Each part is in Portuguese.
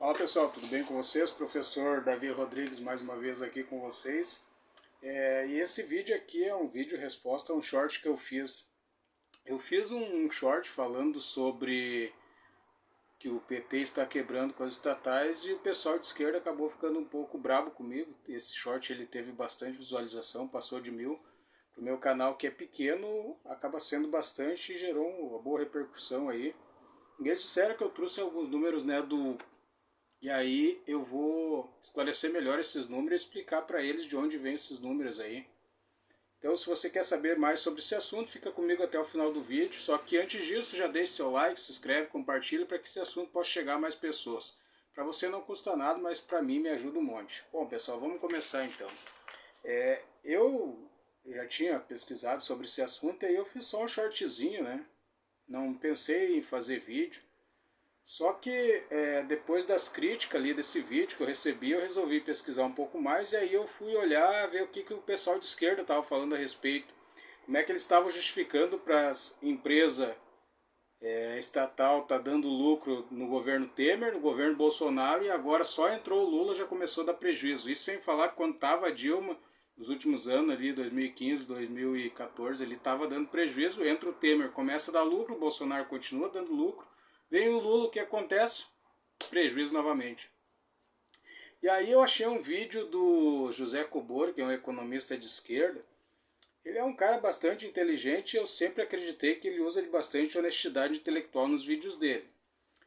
Fala pessoal, tudo bem com vocês? Professor Davi Rodrigues mais uma vez aqui com vocês. E esse vídeo aqui é um vídeo resposta a um short que eu fiz. Eu fiz um short falando sobre que o PT está quebrando com as estatais e o pessoal de esquerda acabou ficando um pouco brabo comigo. Esse short ele teve bastante visualização, passou de 1000. Para o meu canal que é pequeno, acaba sendo bastante e gerou uma boa repercussão aí. E eles disseram que eu trouxe alguns números, né, e aí eu vou esclarecer melhor esses números e explicar para eles de onde vêm esses números aí. Então se você quer saber mais sobre esse assunto, fica comigo até o final do vídeo. Só que antes disso já deixe seu like, se inscreve, compartilha para que esse assunto possa chegar a mais pessoas. Para você não custa nada, mas para mim me ajuda um monte. Bom pessoal, vamos começar então. Eu já tinha pesquisado sobre esse assunto e aí eu fiz só um shortzinho, né? Não pensei em fazer vídeo. Só que depois das críticas ali desse vídeo que eu recebi, eu resolvi pesquisar um pouco mais e aí eu fui olhar, ver o que o pessoal de esquerda estava falando a respeito. Como é que eles estavam justificando para as empresas estatal tá dando lucro no governo Temer, no governo Bolsonaro e agora só entrou o Lula já começou a dar prejuízo. Isso sem falar que quando estava a Dilma, nos últimos anos ali, 2015, 2014, ele estava dando prejuízo, entra o Temer, começa a dar lucro, o Bolsonaro continua dando lucro, vem o Lula, o que acontece? Prejuízo novamente. E aí eu achei um vídeo do José Cobor, que é um economista de esquerda. Ele é um cara bastante inteligente e eu sempre acreditei que ele usa de bastante honestidade intelectual nos vídeos dele.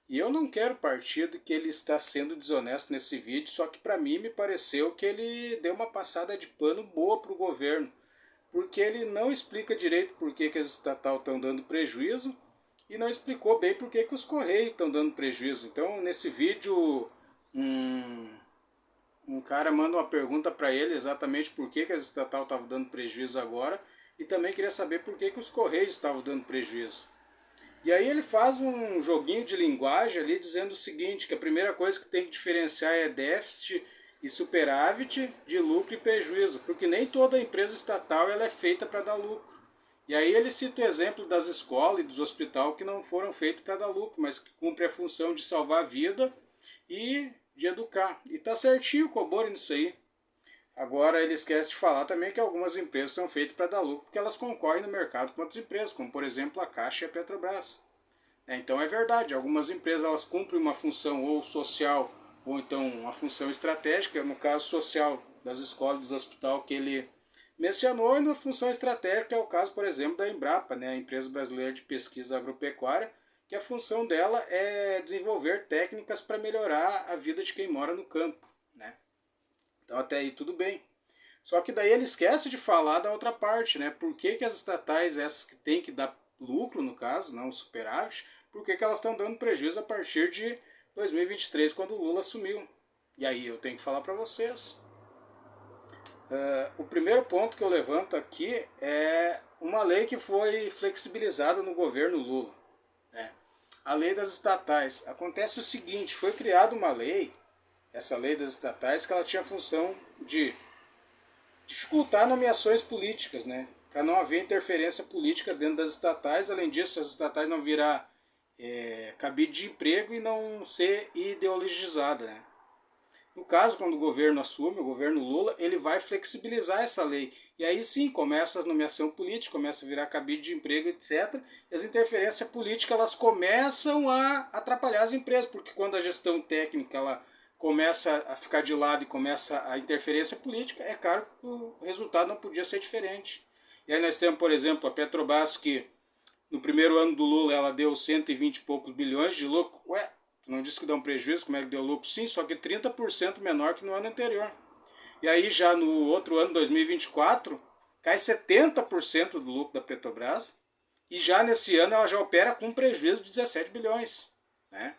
E eu não quero partir do que ele está sendo desonesto nesse vídeo, só que para mim me pareceu que ele deu uma passada de pano boa para o governo, porque ele não explica direito por que as estatais estão dando prejuízo e não explicou bem por que os Correios estão dando prejuízo. Então nesse vídeo um cara manda uma pergunta para ele exatamente por que as estatais estavam dando prejuízo agora e também queria saber por que os Correios estavam dando prejuízo. E aí ele faz um joguinho de linguagem ali dizendo o seguinte, que a primeira coisa que tem que diferenciar é déficit e superávit de lucro e prejuízo, porque nem toda empresa estatal ela é feita para dar lucro. E aí ele cita o exemplo das escolas e dos hospitais que não foram feitos para dar lucro, mas que cumprem a função de salvar a vida e de educar. E tá certinho o Cobori nisso aí. Agora ele esquece de falar também que algumas empresas são feitas para dar lucro porque elas concorrem no mercado com outras empresas, como por exemplo a Caixa e a Petrobras. Então é verdade, algumas empresas elas cumprem uma função ou social ou então uma função estratégica, no caso social das escolas e dos hospitais que ele mencionou, e na função estratégica é o caso, por exemplo, da Embrapa, né, a Empresa Brasileira de Pesquisa Agropecuária, que a função dela é desenvolver técnicas para melhorar a vida de quem mora no campo. Né? Então até aí tudo bem. Só que daí ele esquece de falar da outra parte, né? Por que as estatais, essas que têm que dar lucro, no caso, não superávit, por que elas estão dando prejuízo a partir de 2023, quando o Lula assumiu? E aí eu tenho que falar para vocês. O primeiro ponto que eu levanto aqui é uma lei que foi flexibilizada no governo Lula. Né? A lei das estatais. Acontece o seguinte, foi criada uma lei, essa lei das estatais, que ela tinha a função de dificultar nomeações políticas, né? Para não haver interferência política dentro das estatais. Além disso, as estatais não virar cabide de emprego e não ser ideologizada. Né? No caso, quando o governo assume, o governo Lula, ele vai flexibilizar essa lei. E aí sim, começa a nomeação política, começa a virar cabide de emprego, etc. E as interferências políticas elas começam a atrapalhar as empresas, porque quando a gestão técnica ela começa a ficar de lado e começa a interferência política, é claro que o resultado não podia ser diferente. E aí nós temos, por exemplo, a Petrobras, que no primeiro ano do Lula ela deu 120 e poucos bilhões de lucro. Ué, tu não disse que dá um prejuízo, como é que deu lucro? Sim, só que 30% menor que no ano anterior. E aí já no outro ano, 2024, cai 70% do lucro da Petrobras. E já nesse ano ela já opera com um prejuízo de 17 bilhões. Né?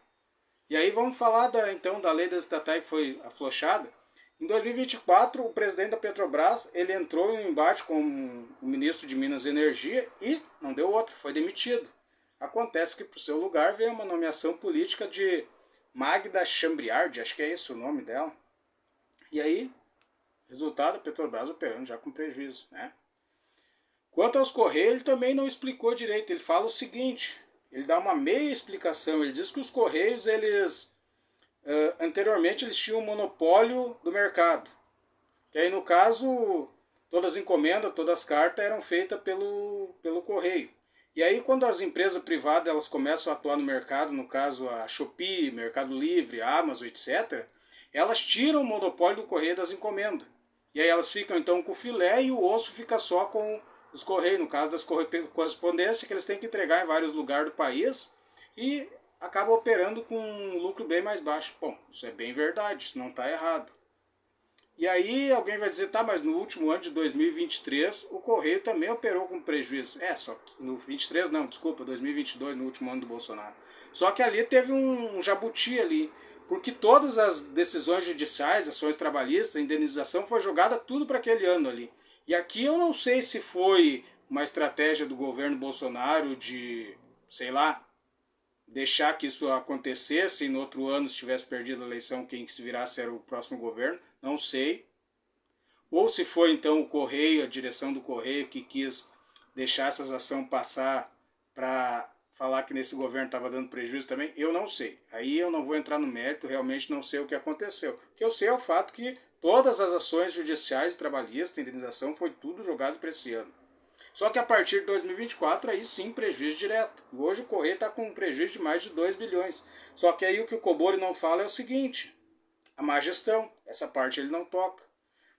E aí vamos falar então da lei das estatais que foi afrouxada. Em 2024, o presidente da Petrobras ele entrou em um embate com o ministro de Minas e Energia e não deu outra, foi demitido. Acontece que para o seu lugar veio uma nomeação política de Magda Chambriard, acho que é esse o nome dela. E aí, resultado, a Petrobras operando já com prejuízo. Né? Quanto aos Correios, ele também não explicou direito. Ele fala o seguinte, ele dá uma meia explicação. Ele diz que os Correios eles anteriormente eles tinham um monopólio do mercado. Que aí no caso, todas as encomendas, todas as cartas eram feitas pelo correio. E aí quando as empresas privadas elas começam a atuar no mercado, no caso a Shopee, Mercado Livre, a Amazon, etc., elas tiram o monopólio do correio das encomendas. E aí elas ficam então com o filé e o osso fica só com os correios, no caso das correspondências, que eles têm que entregar em vários lugares do país e acaba operando com um lucro bem mais baixo. Bom, isso é bem verdade, isso não está errado. E aí alguém vai dizer, tá, mas no último ano de 2023 o Correio também operou com prejuízo. Só que no 23 não, desculpa, 2022, no último ano do Bolsonaro. Só que ali teve um jabuti ali, porque todas as decisões judiciais, ações trabalhistas, indenização, foi jogada tudo para aquele ano ali. E aqui eu não sei se foi uma estratégia do governo Bolsonaro de, sei lá, deixar que isso acontecesse e no outro ano, se tivesse perdido a eleição, quem se virasse era o próximo governo, não sei. Ou se foi então o Correio, a direção do Correio, que quis deixar essas ações passar para falar que nesse governo estava dando prejuízo também, eu não sei. Aí eu não vou entrar no mérito, realmente não sei o que aconteceu. O que eu sei é o fato que todas as ações judiciais, trabalhistas, indenização, foi tudo jogado para esse ano. Só que a partir de 2024, aí sim, prejuízo direto. Hoje o Correio está com um prejuízo de mais de 2 bilhões. Só que aí o que o Cobori não fala é o seguinte, a má gestão, essa parte ele não toca.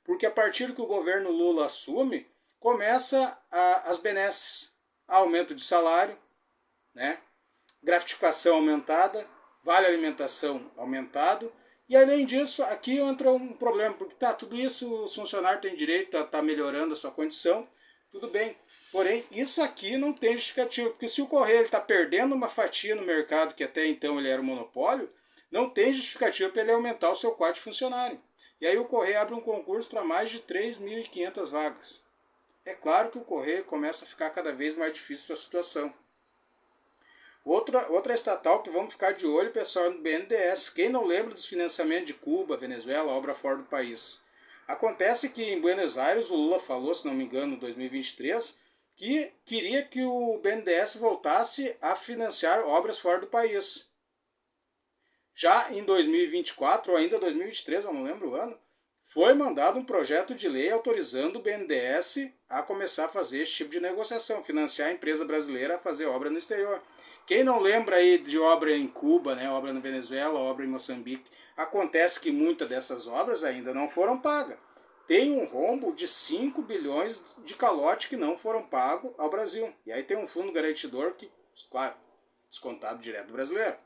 Porque a partir que o governo Lula assume, começa as benesses. Aumento de salário, né? Gratificação aumentada, vale alimentação aumentado. E além disso, aqui entra um problema, porque tá, tudo isso os funcionários têm direito a estar melhorando a sua condição, tudo bem. Porém, isso aqui não tem justificativa, porque se o Correio está perdendo uma fatia no mercado, que até então ele era um monopólio, não tem justificativa para ele aumentar o seu quadro de funcionário. E aí o Correio abre um concurso para mais de 3.500 vagas. É claro que o Correio começa a ficar cada vez mais difícil essa situação. Outra estatal que vamos ficar de olho, pessoal, é no BNDES. Quem não lembra dos financiamentos de Cuba, Venezuela, obra fora do país? Acontece que em Buenos Aires o Lula falou, se não me engano, em 2023, que queria que o BNDES voltasse a financiar obras fora do país. Já em 2024, ou ainda 2023, eu não lembro o ano, foi mandado um projeto de lei autorizando o BNDES a começar a fazer esse tipo de negociação, financiar a empresa brasileira a fazer obra no exterior. Quem não lembra aí de obra em Cuba, né, obra na Venezuela, obra em Moçambique, acontece que muitas dessas obras ainda não foram pagas. Tem um rombo de 5 bilhões de calote que não foram pagos ao Brasil. E aí tem um fundo garantidor que, claro, descontado direto do brasileiro.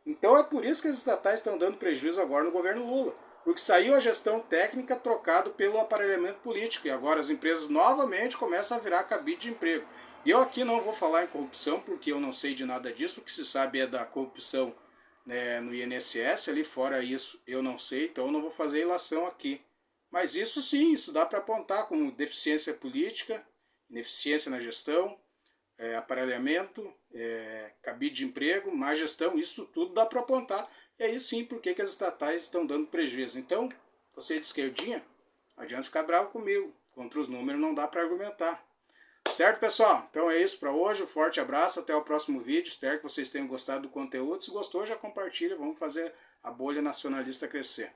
Então é por isso que as estatais estão dando prejuízo agora no governo Lula. Porque saiu a gestão técnica trocado pelo aparelhamento político. E agora as empresas novamente começam a virar cabide de emprego. E eu aqui não vou falar em corrupção, porque eu não sei de nada disso. O que se sabe é da corrupção, né, no INSS. Ali fora isso eu não sei, então eu não vou fazer ilação aqui. Mas isso sim, isso dá para apontar como deficiência política, ineficiência na gestão, aparelhamento, cabide de emprego, má gestão, isso tudo dá para apontar. E aí sim, por que as estatais estão dando prejuízo? Então, você de esquerdinha, não adianta ficar bravo comigo. Contra os números não dá para argumentar. Certo, pessoal? Então é isso para hoje. Um forte abraço, até o próximo vídeo. Espero que vocês tenham gostado do conteúdo. Se gostou, já compartilha. Vamos fazer a bolha nacionalista crescer.